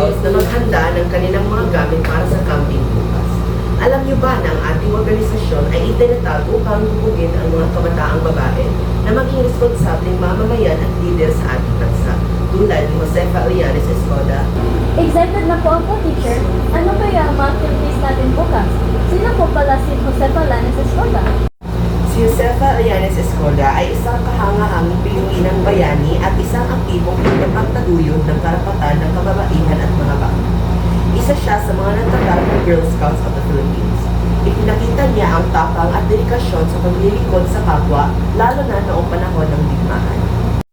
Girls na maghanda ng kanilang mga gamit para sa camping bukas. Alam niyo ba na ang ating organisasyon ay itinatag upang hubugin ang mga kabataang babae na maging responsableng mamamayan at leader sa ating bansa, tulad ni Josefa Alianes Escoda. Excited na po ako, teacher. Ano kaya ang mga activities natin bukas? Sino po pala si Josefa Alianes Escoda? Si Josefa Alianes Escoda ay isang kahanga-hanging Pilipinang bayani at isang aktibong pagpapagtaguyod ng karapatan ng kababaihan at mga bata. Isa siya sa mga natatag ng Girl Scouts of the Philippines. Ipinakita niya ang tapang at dedikasyon sa paglilingkod sa kapwa, lalo na noong panahon ng digmaan.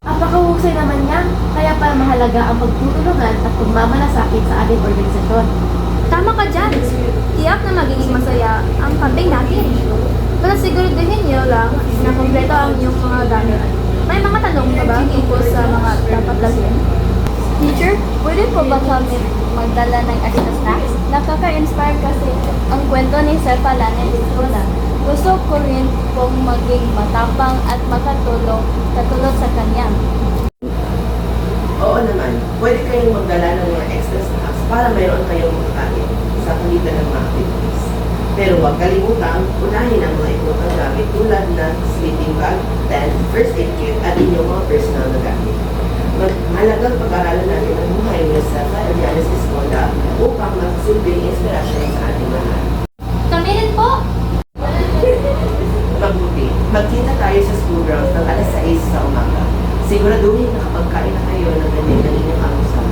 Napakahusay naman niya, kaya pala mahalaga ang pagtutulungan at pagmamalasakit sa ating organisasyon. Tama ka dyan. Tiyak na magiging masaya ang camping natin. Basta siguraduhin niyo lang na kompleto ang inyong mga gamit. May mga tanong ka ba tungkol sa mga dapat lagyan? Teacher, pwede po ba kami magdala ng extra snacks? Nakaka-inspire kasi ang kwento ni Josefa Alianes Escoda. Gusto ko rin pong maging matapang at makatulong katulad sa kanya. Oo naman, pwede kayong magdala ng mga extra snacks para mayroon kayong makakain sa pagitan ng mga activities. Pero huwag kalimutang unahin ang mga ibang gamit tulad ng sleeping bag, tent, first aid kit at inyong mga personal na gamit. Mahalagang pag-aralan natin ang buhay ni Josefa Alianes Escoda upang magsilbing inspirasyon sa ating lahat. Kami rin po. Mabuti, magkita tayo sa school grounds ng alas 6 sa umaga. Siguraduhin na kapagkain na kayo ng galing ng inyong almusal.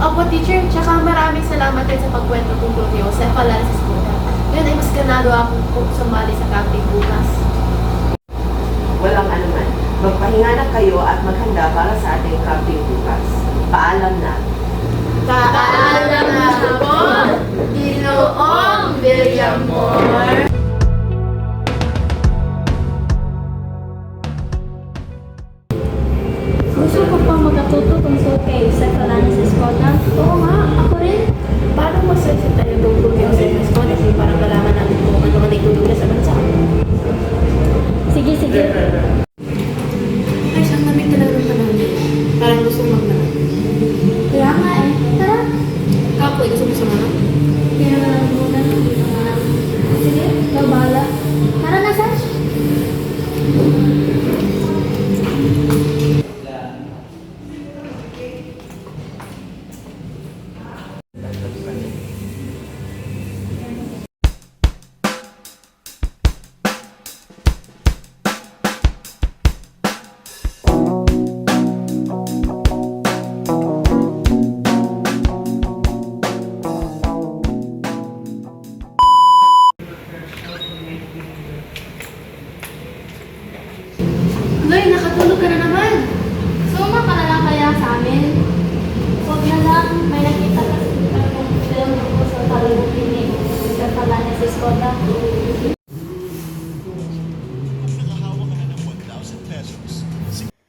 Opo, teacher. Tsaka maraming salamat din sa pagkwento tungkol kay Josefa Alianes Escoda. Yun ay mas ganado ako kung sumali sa camping bukas. Walang anuman. Magpahinga na kayo at maghanda para sa ating camping bukas. Paalam na. Paalam na po, Ginoong Villamor. Gusto ko pang magkatuto tungkol kay Josefa Alianes Escoda. Oo nga, ako rin. Paano masensit tayo tungkol kay Josefa Escoda kasi parang malaman natin kung ano ang naitulog niya sa bansa. Sige, sige. Ay, siyang lamig talaga ng panahon. Parang gusto magmanap. Kaya nga eh. Tara. Kapoy, gusto mo sumanap? Kaya na lang muna. Sige, ikaw bahala. Tara na, Sash. Loy, nakatulog ka na naman. Suma ka na lang kaya sa amin. Huwag na lang. May nakita kasi akong film ko sa talubugin ni Josefa Alianes Escoda.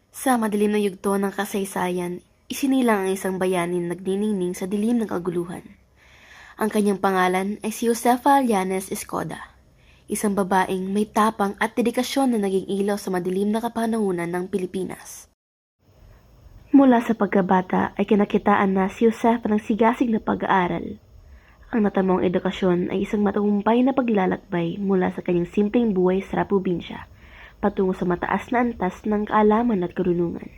Sa madilim na yugto ng kasaysayan, isinilang ang isang bayanin nagniningning sa dilim ng kaguluhan. Ang kanyang pangalan ay si Josefa Alianes Escoda, isang babaeng may tapang at dedikasyon na naging ilaw sa madilim na kapanahunan ng Pilipinas. Mula sa pagkabata ay kinakitaan na si Josefa ng sigasig na pag-aaral. Ang natamong edukasyon ay isang matagumpay na paglalakbay mula sa kanyang simpleng buhay sa probinsya patungo sa mataas na antas ng kaalaman at karunungan.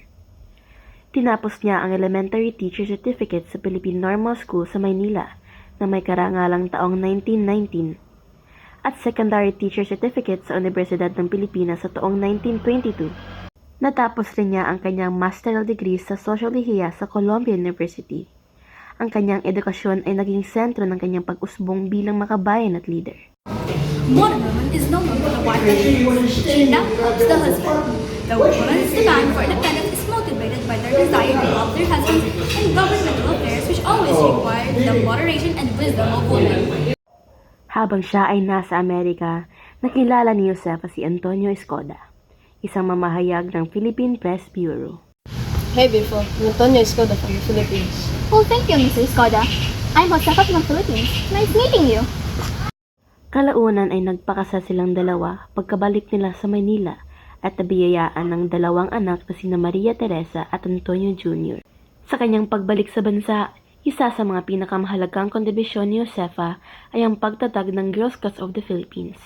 Tinapos niya ang Elementary Teacher Certificate sa Philippine Normal School sa Maynila na may karangalang taong 1919 at Secondary Teacher Certificate sa Universidad ng Pilipinas sa taong 1922. Natapos rin niya ang kanyang masteral degree sa Sociolohiya sa Columbia University. Ang kanyang edukasyon ay naging sentro ng kanyang pag-usbong bilang makabayan at leader. Modern woman is no longer a wife that she now loves the husband. The woman's demand for independence is motivated by their desire to love their husbands and governmental affairs which always require the moderation and wisdom of women. Habang siya ay nasa Amerika, nakilala ni Josefa si Antonio Escoda, isang mamahayag ng Philippine Press Bureau. Hey, beautiful. Antonio Escoda from the Philippines. Well, thank you, Mrs. Skoda. I'm Josefa from the Philippines. Nice meeting you. Kalaunan ay nagpakasal silang dalawa pagkabalik nila sa Maynila at nabiyayaan ng dalawang anak na sina Maria Teresa at Antonio Jr. Sa kanyang pagbalik sa bansa, Isa sa mga pinakamahalagang kontribusyon ni Josefa ay ang pagtatag ng Girl Scouts of the Philippines.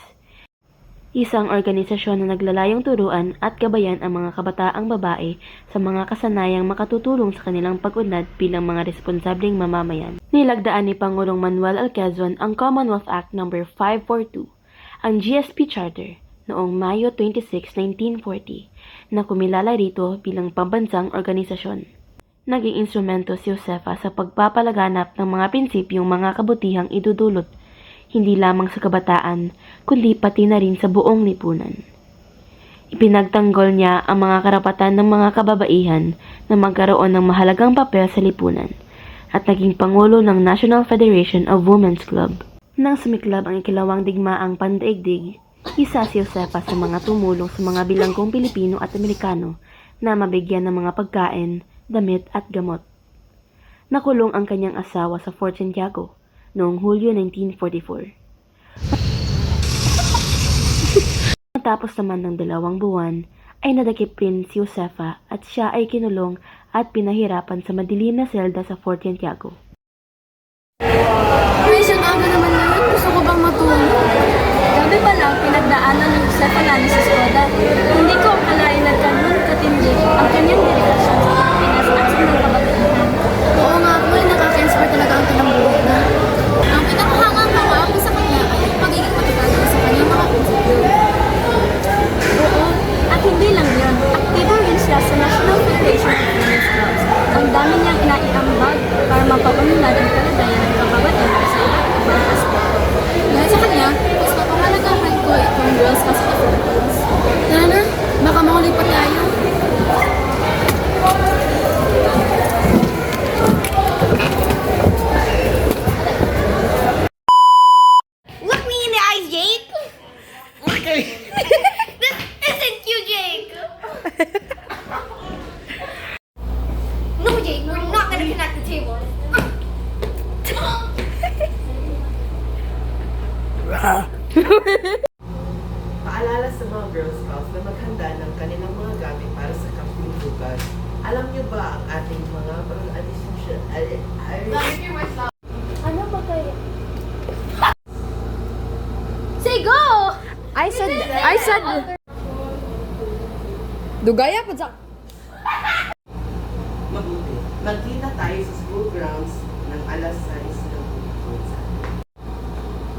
Isang organisasyon na naglalayong turuan at gabayan ang mga kabataang babae sa mga kasanayang makatutulong sa kanilang pag-unlad bilang mga responsableng mamamayan. Nilagdaan ni Pangulong Manuel L. Quezon ang Commonwealth Act No. 542, ang GSP Charter, noong Mayo 26, 1940, na kumilala rito bilang pambansang organisasyon. Naging instrumento si Josefa sa pagpapalaganap ng mga prinsipyong mga kabutihang idudulot hindi lamang sa kabataan, kundi pati na rin sa buong lipunan. Ipinagtanggol niya ang mga karapatan ng mga kababaihan na magkaroon ng mahalagang papel sa lipunan at naging pangulo ng National Federation of Women's Club. Nang sumiklab ang ikalawang digmaang pandaigdig, isa si Josefa sa mga tumulong sa mga bilanggong Pilipino at Amerikano na mabigyan ng mga pagkain, damit at gamot. Nakulong ang kanyang asawa sa Fort Santiago noong Hulyo 1944. Matapos naman ng 2 buwan, ay nadakip rin si Josefa at siya ay kinulong at pinahirapan sa madilim na selda sa Fort Santiago. Grace, ang aga naman ngayon. Gusto ko bang matulog? Gabi pa lang, pinagdaanan ni Josefa Lanes Escoda. Hindi ko akalain na ganun katindi ang kanyang dedikasyon sa Pilipinas at sa mga kababaihan. Oo nga po, nakaka-inspire talaga ang kanyang buhay na. Ang pinakahangang-hawa ko sa kanya ay ang pagiging matatag sa kanyang mga prinsipyo. Oo, at hindi lang yun. Aktibo rin siya sa National Federation of Women's Clubs. Ang dami niyang inaiambag para mapaunlad ang kalagayan ng kababaihan sa iba't ibang aspeto. Dahil sa kanya, mas mapahalagahan ko itong Girl Scouts of the Philippines. Tara na, baka mahuli pa tayo. Look me in the eyes, Jake! This isn't you, Jake! No, Jake, we're not gonna connect the table. Paalala sa mga Girl Scouts na maghanda ng kanilang mga gamit para sa camping bukas. Alam niyo ba ang ating mga organisasyon? Ano ba kayo? Say go! I said, Dugaya pa sa... Mabuti. Magkita tayo sa school grounds ng alas 6 ng umaga.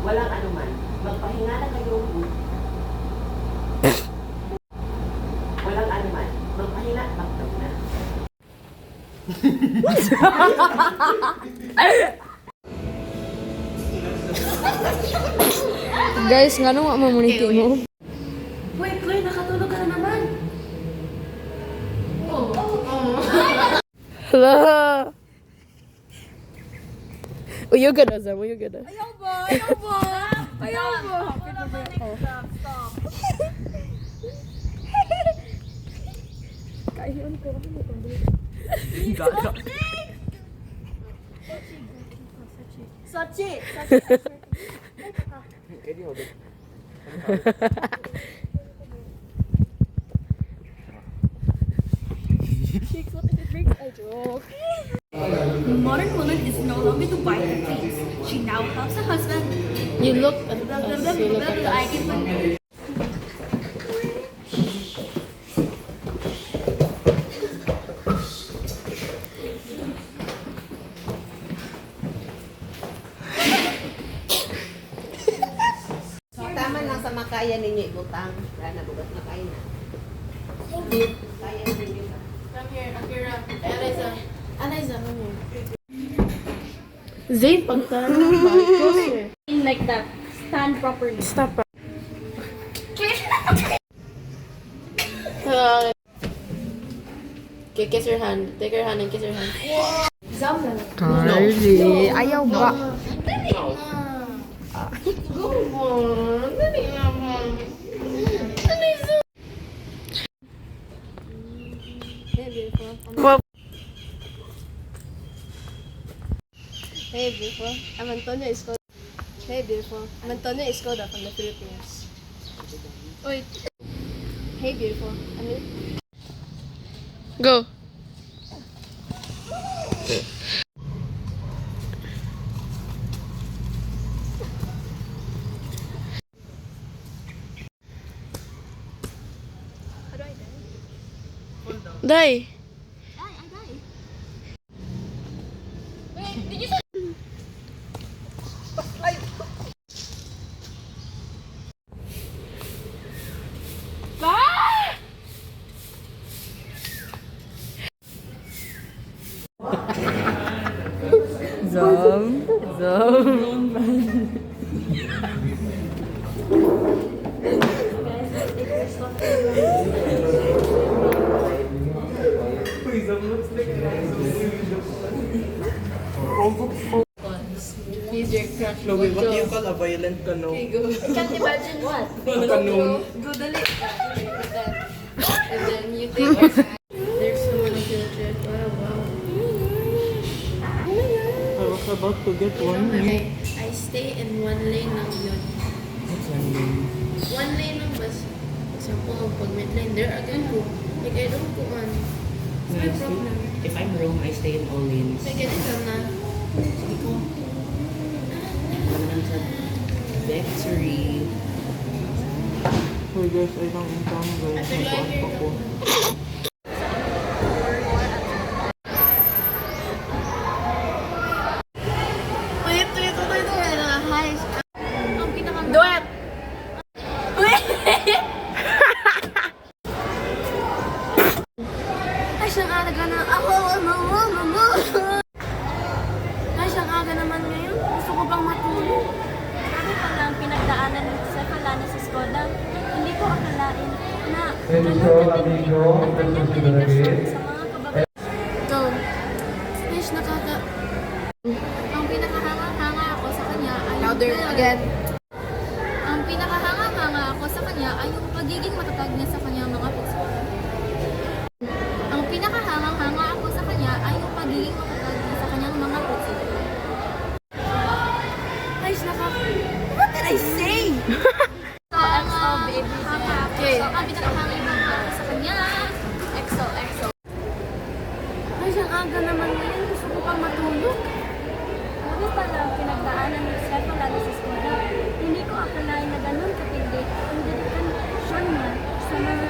Walang anuman. Magpahinga na kayo. Walang anuman. Magpahinga at magtag na. Guys, nga nung mamuniti mo. Wait, Chloe, nakatulog ka na naman. Hello. Uyog ka na, Sam. Uyog ka na. Ayaw ba? Ayaw ba? Ayaw ba? Sochi! Modern woman is no longer the wife of things. She now helps her husband. You look at us. You look at I us. can Tama lang sa makaya ninyo ibutang. Wala na bugat na kain na. Kaya ninyo ba? Come here, Akira. Eliza. Eliza, come here. Zane, pagtan. Closer. Like that. Stand properly. Stop. Okay, kiss your hand. Take her hand and kiss her hand. Carly, ayaw ba? Hey, beautiful. I'm Antonio Escoda. Hey, beautiful. I'm Antonio Escoda from the Philippines. Wait. Hey, beautiful. Go. Day! He's your crush. Chloe, what do you call a violent canoe? Can't imagine what. Canoe. Go dali. And then you take your hand. There's so many children. Wow. I was about to get one. Okay, I stay in one lane ng yun. One lane ng bus. Example, pag mid lane, there again ko. Like, I don't go on. It's my problem. If I'm wrong, I stay in all lanes. May ganito na. Sige ko. Wala naman sa victory. So guys, ay lang income guys. After like here, Ako. wait, hi. Ang pinaka... Duet! Ay, siyang aga na. Ako, Ay, siyang aga naman ngayon. Gusto ko bang matulog? Ano pala ang pinagdaanan ni Cephalana sa Skoda? Hindi ko akalain na ganun katindi ang kanyang dedikasyon sa mga kababayan. Go. Ish, Ang pinakahanga-hanga ako sa kanya ay... Louder again. Ang pinakahanga-hanga ako sa kanya ay yung pagiging matatag niya sa kanyang mga puso. Ang pinakahanga-hanga ako sa kanya ay yung pagiging matatag niya sa kanyang mga puso. Ish, What did I say? XO, baby. Okay. Ang pinakahanga ako sa kanya. XO. Ay, siyang aga naman ngayon. Gusto ko pang matulog. Ano pala ang pinagdaanan ni Cephalana sa Skoda? Hindi ko akalain na ganun katindi ang dedikasyon niya sa mga